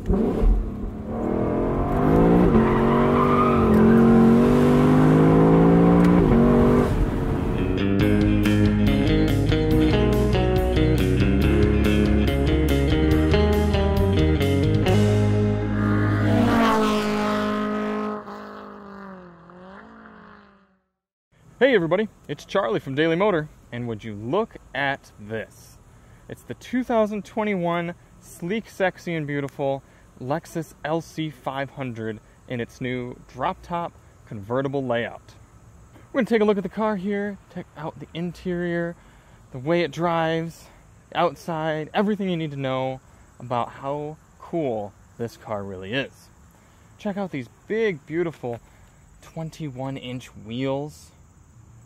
Hey everybody, it's Charlie from Daily Motor, and would you look at this? It's the 2021 sleek, sexy, and beautiful Lexus LC500 in its new drop-top convertible layout. We're going to take a look at the car here, check out the interior, the way it drives, outside, everything you need to know about how cool this car really is. Check out these big, beautiful 21-inch wheels.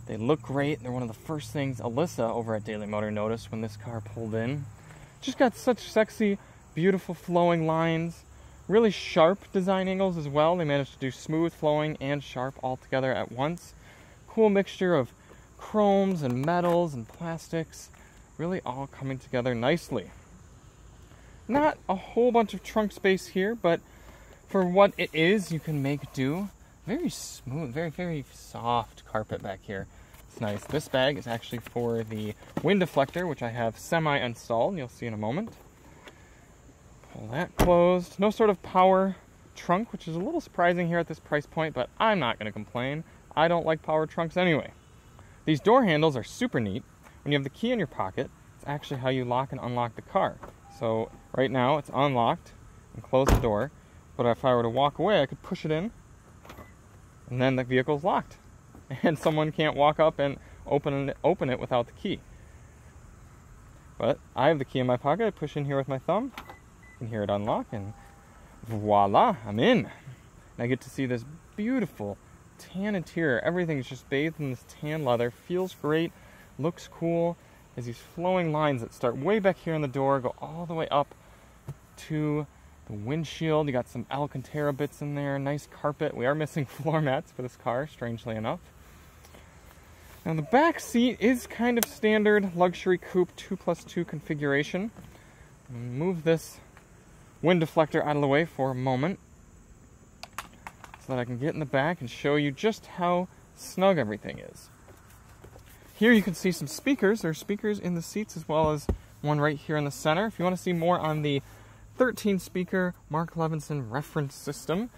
They look great. They're one of the first things Alyssa over at Daily Motor noticed when this car pulled in. Just got such sexy, beautiful flowing lines. Really sharp design angles as well. They managed to do smooth, flowing, and sharp all together at once. Cool mixture of chromes and metals and plastics. Really all coming together nicely. Not a whole bunch of trunk space here, but for what it is, you can make do. Very smooth, very, very soft carpet back here. It's nice. This bag is actually for the wind deflector, which I have semi-installed, and you'll see in a moment. Pull that closed. No sort of power trunk, which is a little surprising here at this price point, but I'm not going to complain. I don't like power trunks anyway. These door handles are super neat. When you have the key in your pocket, it's actually how you lock and unlock the car. So right now it's unlocked and close the door, but if I were to walk away, I could push it in, and then the vehicle's locked, and someone can't walk up and open it without the key. But I have the key in my pocket. I push in here with my thumb. You can hear it unlock, and voila, I'm in. And I get to see this beautiful tan interior. Everything's just bathed in this tan leather. Feels great, looks cool. There's these flowing lines that start way back here on the door, go all the way up to the windshield. You got some Alcantara bits in there, nice carpet. We are missing floor mats for this car, strangely enough. Now the back seat is kind of standard luxury coupe 2+2 configuration. Move this wind deflector out of the way for a moment so that I can get in the back and show you just how snug everything is. Here you can see some speakers. There are speakers in the seats as well as one right here in the center. If you want to see more on the 13-speaker Mark Levinson reference system,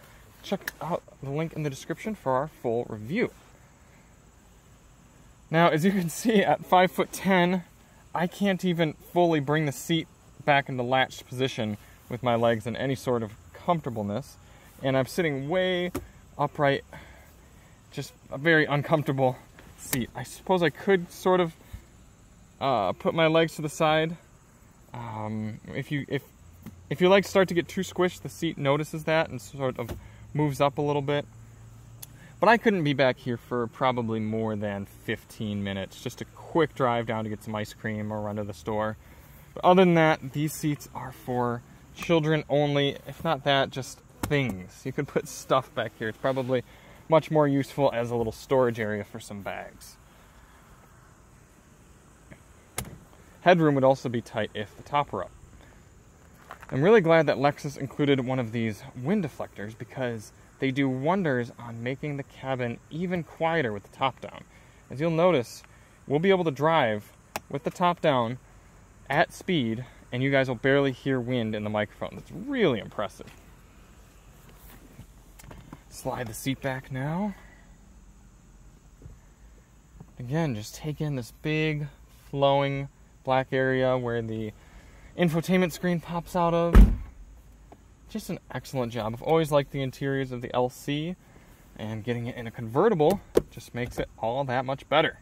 check out the link in the description for our full review. Now, as you can see, at 5'10", I can't even fully bring the seat back into latched position with my legs in any sort of comfortableness, and I'm sitting way upright, just a very uncomfortable seat. I suppose I could sort of put my legs to the side. If your legs start to get too squished, the seat notices that and sort of moves up a little bit. But I couldn't be back here for probably more than 15 minutes. Just a quick drive down to get some ice cream or run to the store. But other than that, these seats are for children only. If not that, just things. You could put stuff back here. It's probably much more useful as a little storage area for some bags. Headroom would also be tight if the top were up. I'm really glad that Lexus included one of these wind deflectors because they do wonders on making the cabin even quieter with the top down. As you'll notice, we'll be able to drive with the top down at speed, and you guys will barely hear wind in the microphone. That's really impressive. Slide the seat back now. Again, just take in this big, flowing black area where the infotainment screen pops out of. Just an excellent job. I've always liked the interiors of the LC, and getting it in a convertible just makes it all that much better.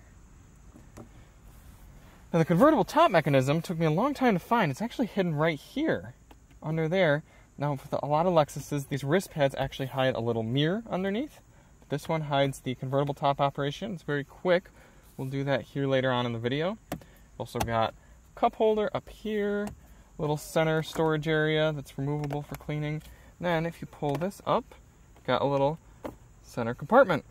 Now the convertible top mechanism took me a long time to find. It's actually hidden right here, under there. Now with a lot of Lexuses, these wrist pads actually hide a little mirror underneath. But this one hides the convertible top operation. It's very quick. We'll do that here later on in the video. Also got a cup holder up here. Little center storage area that's removable for cleaning. Then if you pull this up, got a little center compartment.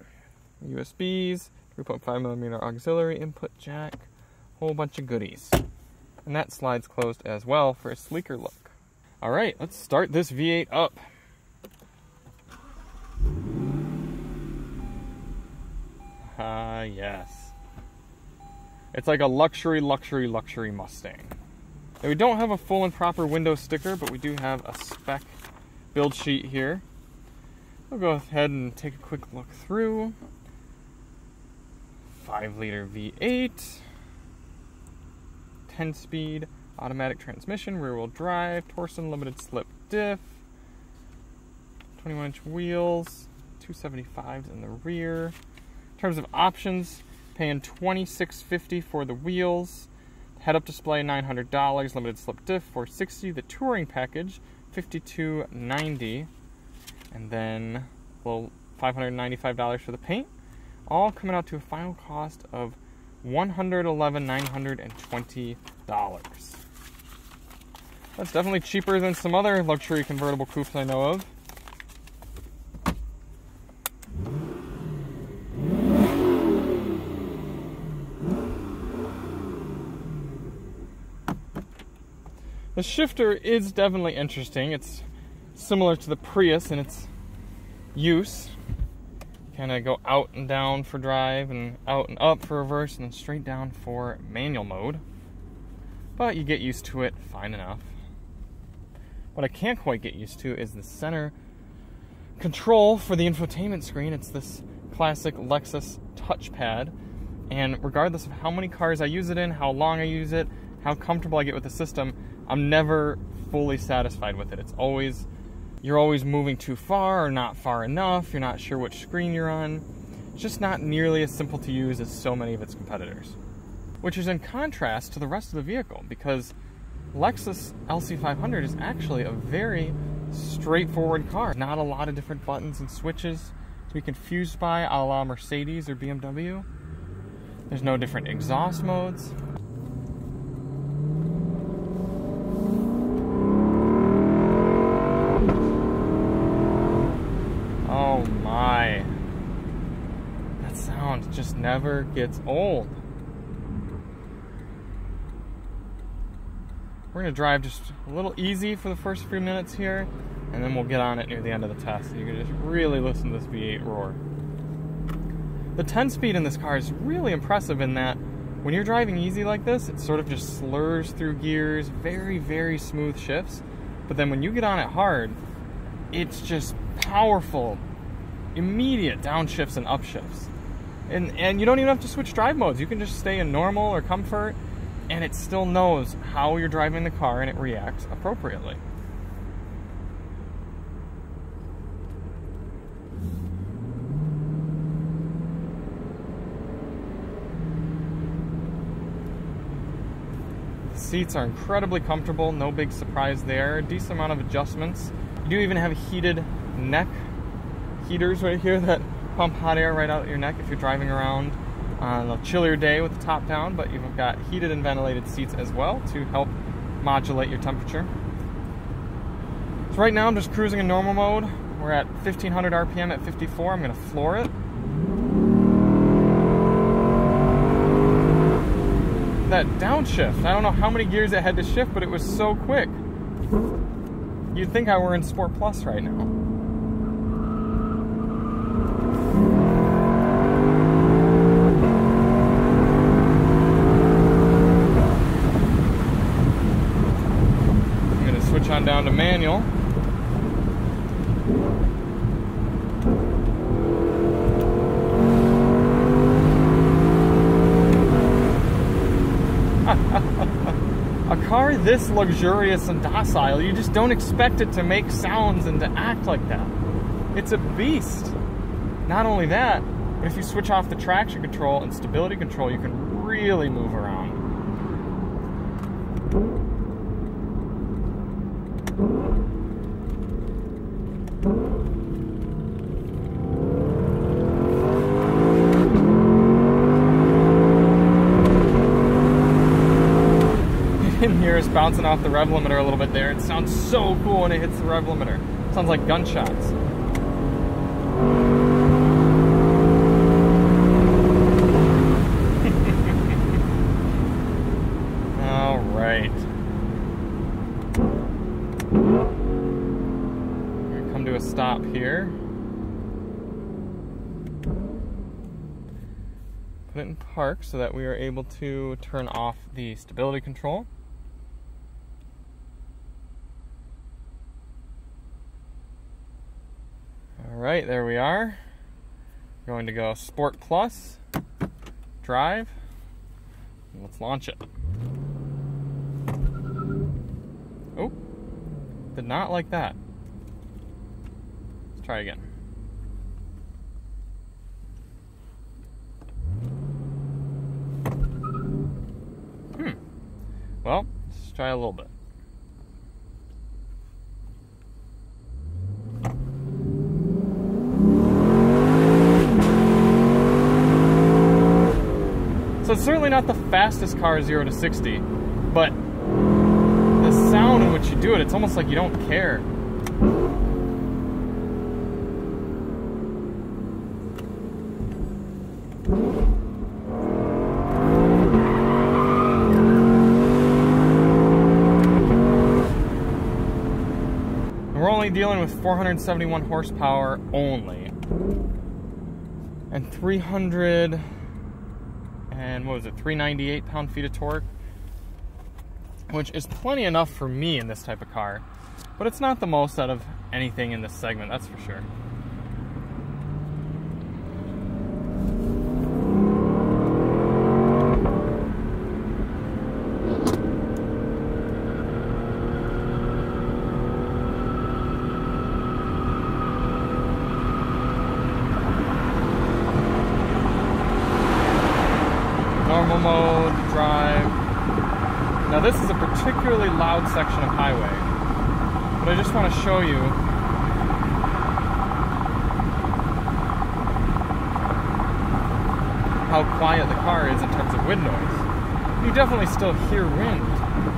USBs, 3.5mm auxiliary input jack, whole bunch of goodies. And that slides closed as well for a sleeker look. All right, let's start this V8 up. Yes. It's like a luxury Mustang. Now, we don't have a full and proper window sticker, but we do have a spec build sheet here. We'll go ahead and take a quick look through. 5-liter V8, 10-speed, automatic transmission, rear-wheel drive, Torsion limited slip diff, 21-inch wheels, 275s in the rear. In terms of options, paying $26.50 for the wheels, head-up display $900, limited slip diff $460, the touring package $52.90, and then $595 for the paint, all coming out to a final cost of $111,920. That's definitely cheaper than some other luxury convertible coupes I know of. The shifter is definitely interesting. It's similar to the Prius in its use. Kind of go out and down for drive and out and up for reverse and then straight down for manual mode. But you get used to it fine enough. What I can't quite get used to is the center control for the infotainment screen. It's this classic Lexus touchpad. And regardless of how many cars I use it in, how long I use it, how comfortable I get with the system, I'm never fully satisfied with it. It's always, you're always moving too far or not far enough. You're not sure which screen you're on. It's just not nearly as simple to use as so many of its competitors. Which is in contrast to the rest of the vehicle, because Lexus LC500 is actually a very straightforward car. Not a lot of different buttons and switches to be confused by, a la Mercedes or BMW. There's no different exhaust modes. Oh my. That sound just never gets old. We're going to drive just a little easy for the first few minutes here, and then we'll get on it near the end of the test. So you can just really listen to this V8 roar. The 10-speed in this car is really impressive in that when you're driving easy like this, it sort of just slurs through gears, very, very smooth shifts. But then when you get on it hard, it's just powerful, immediate downshifts and upshifts. And you don't even have to switch drive modes. You can just stay in normal or comfort, and it still knows how you're driving the car and it reacts appropriately. The seats are incredibly comfortable, no big surprise there. A decent amount of adjustments. You do even have heated neck heaters right here that pump hot air right out your neck if you're driving around on a chillier day with the top down, but you've got heated and ventilated seats as well to help modulate your temperature. So right now I'm just cruising in normal mode. We're at 1500 RPM at 54. I'm going to floor it. That downshift, I don't know how many gears it had to shift, but it was so quick. You'd think I were in Sport Plus right now. Switch on down to manual. A car this luxurious and docile, you just don't expect it to make sounds and to act like that. It's a beast. Not only that, but if you switch off the traction control and stability control, you can really move around. You can hear us bouncing off the rev limiter a little bit there. It sounds so cool when it hits the rev limiter. It sounds like gunshots. All right. to a stop here. Put it in park so that we are able to turn off the stability control. Alright, there we are. Going to go Sport Plus, Drive, and let's launch it. Oh, did not like that. Let's try again. Well, let's try a little bit. So it's certainly not the fastest car 0 to 60, but the sound in which you do it, it's almost like you don't care. We're only dealing with 471 horsepower only, and 398 pound-feet of torque, which is plenty enough for me in this type of car, but it's not the most out of anything in this segment, that's for sure. Normal mode, drive. Now this is a particularly loud section of highway, but I just want to show you how quiet the car is in terms of wind noise. You definitely still hear wind,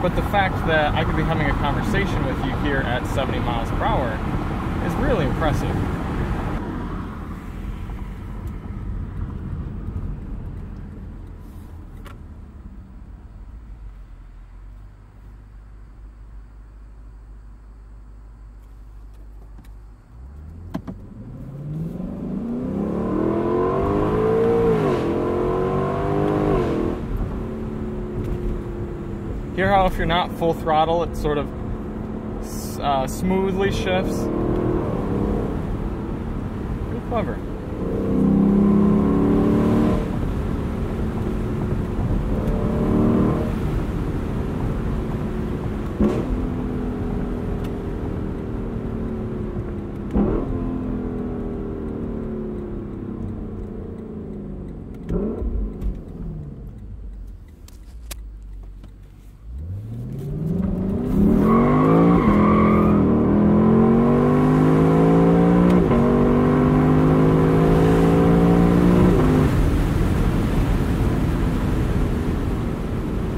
but the fact that I could be having a conversation with you here at 70 miles per hour is really impressive. Hear how if you're not full throttle, it sort of smoothly shifts? Pretty clever.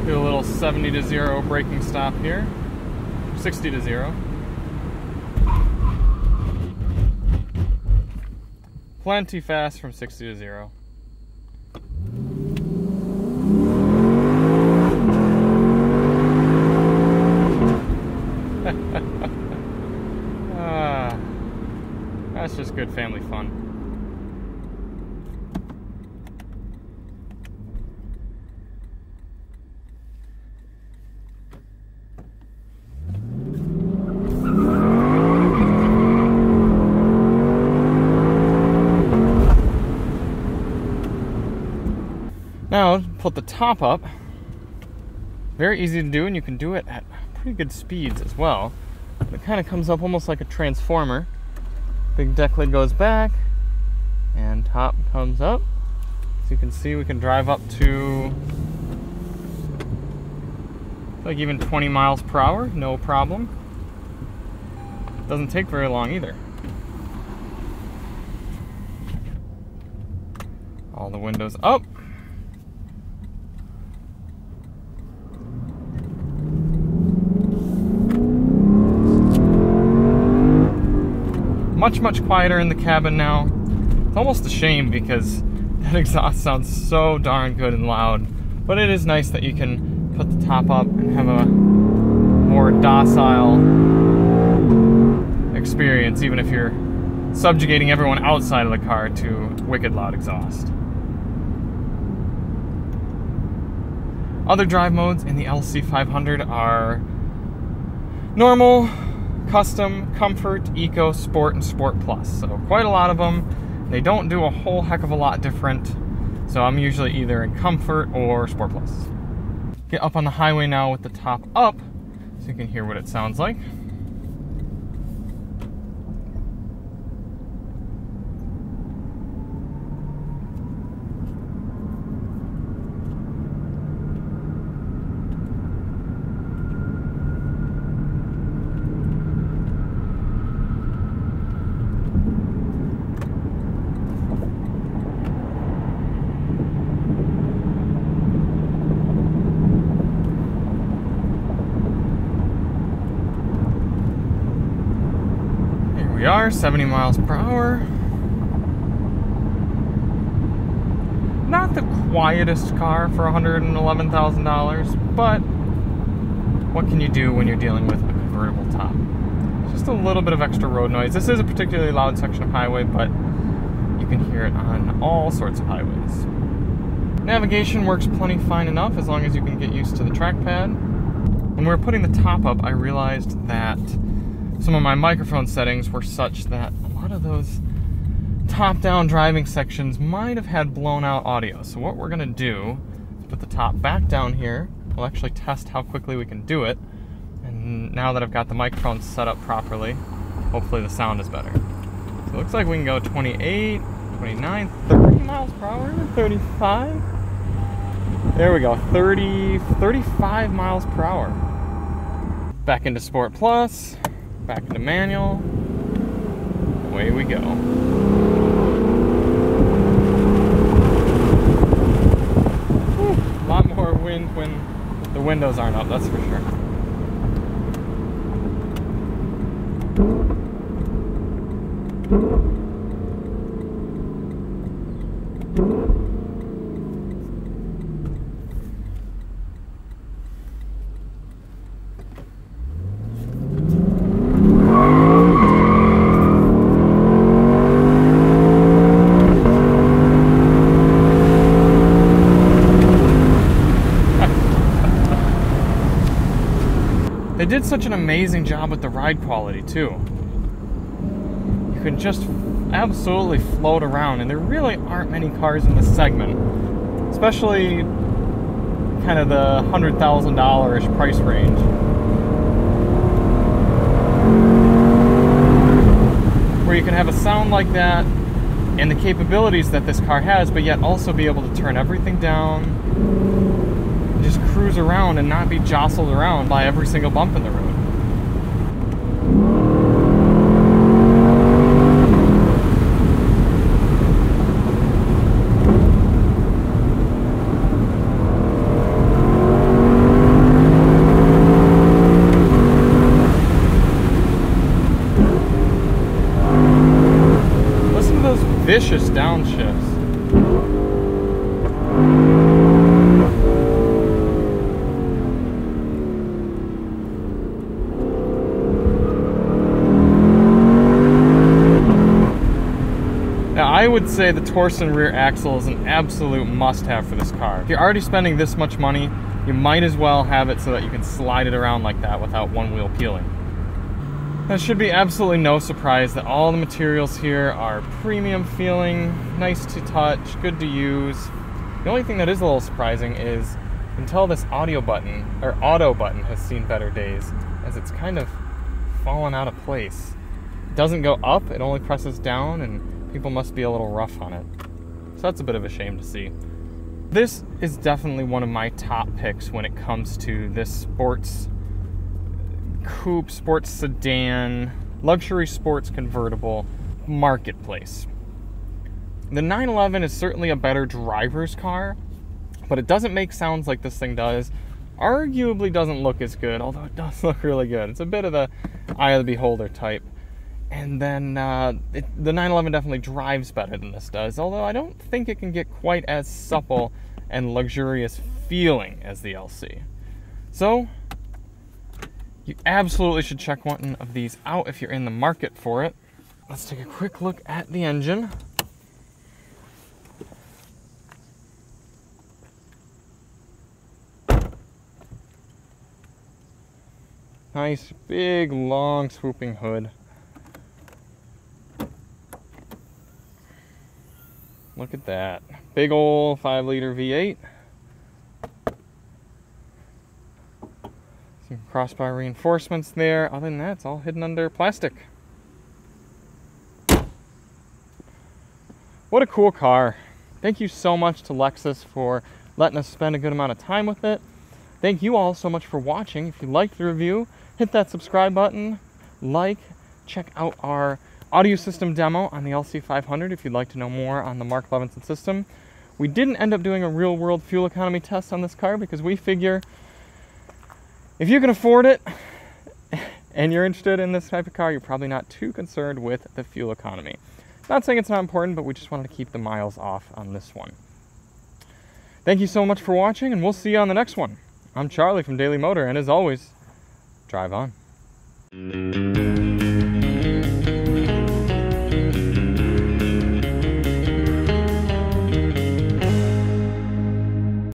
Do a little 70 to 0 braking stop here. 60 to 0. Plenty fast from 60 to 0. That's just good family fun. Now, put the top up. Very easy to do, and you can do it at pretty good speeds as well. It kind of comes up almost like a transformer. Big deck lid goes back, and top comes up. So you can see we can drive up to like even 20 miles per hour, no problem. Doesn't take very long either. All the windows up. Much quieter in the cabin now. It's almost a shame because that exhaust sounds so darn good and loud. But it is nice that you can put the top up and have a more docile experience experience, even if you're subjugating everyone outside of the car to wicked loud exhaust. Other drive modes in the LC500 are normal, custom, comfort, eco, sport, and sport plus. So quite a lot of them. They don't do a whole heck of a lot different. So I'm usually either in comfort or sport plus. Get up on the highway now with the top up so you can hear what it sounds like. We are 70 miles per hour. Not the quietest car for $111,000, but what can you do when you're dealing with a convertible top? Just a little bit of extra road noise. This is a particularly loud section of highway, but you can hear it on all sorts of highways. Navigation works plenty fine enough as long as you can get used to the trackpad. When we were putting the top up, I realized that some of my microphone settings were such that a lot of those top-down driving sections might have had blown-out audio. So what we're going to do is put the top back down here. We'll actually test how quickly we can do it. And now that I've got the microphone set up properly, hopefully the sound is better. So it looks like we can go 28, 29, 30 miles per hour, 35. There we go, 35 miles per hour. Back into Sport Plus. Back into manual, away we go. Whew, a lot more wind when the windows aren't up, that's for sure. They did such an amazing job with the ride quality too. You can just absolutely float around, and there really aren't many cars in this segment, especially kind of the $100,000-ish price range. Where you can have a sound like that and the capabilities that this car has, but yet also be able to turn everything down, just cruise around and not be jostled around by every single bump in the road. Listen to those vicious downshifts. I would say the Torsion rear axle is an absolute must-have for this car. If you're already spending this much money, you might as well have it so that you can slide it around like that without one wheel peeling. That should be absolutely no surprise that all the materials here are premium feeling, nice to touch, good to use. The only thing that is a little surprising is until this auto button has seen better days, as it's kind of fallen out of place. It doesn't go up, it only presses down, and people must be a little rough on it. So that's a bit of a shame to see. This is definitely one of my top picks when it comes to this sports coupe, sports sedan, luxury sports convertible marketplace. The 911 is certainly a better driver's car, but it doesn't make sounds like this thing does. Arguably doesn't look as good, although it does look really good. It's a bit of the eye of the beholder type. And then the 911 definitely drives better than this does, although I don't think it can get quite as supple and luxurious feeling as the LC. So, You absolutely should check one of these out if you're in the market for it. Let's take a quick look at the engine. Nice, big, long, swooping hood. Look at that. Big ol' 5-liter V8. Some crossbar reinforcements there. Other than that, it's all hidden under plastic. What a cool car. Thank you so much to Lexus for letting us spend a good amount of time with it. Thank you all so much for watching. If you liked the review, hit that subscribe button, check out our audio system demo on the LC500 if you'd like to know more on the Mark Levinson system. We didn't end up doing a real-world fuel economy test on this car because we figure if you can afford it and you're interested in this type of car, you're probably not too concerned with the fuel economy. Not saying it's not important, but we just wanted to keep the miles off on this one. Thank you so much for watching, and we'll see you on the next one. I'm Charlie from Daily Motor, and as always, drive on.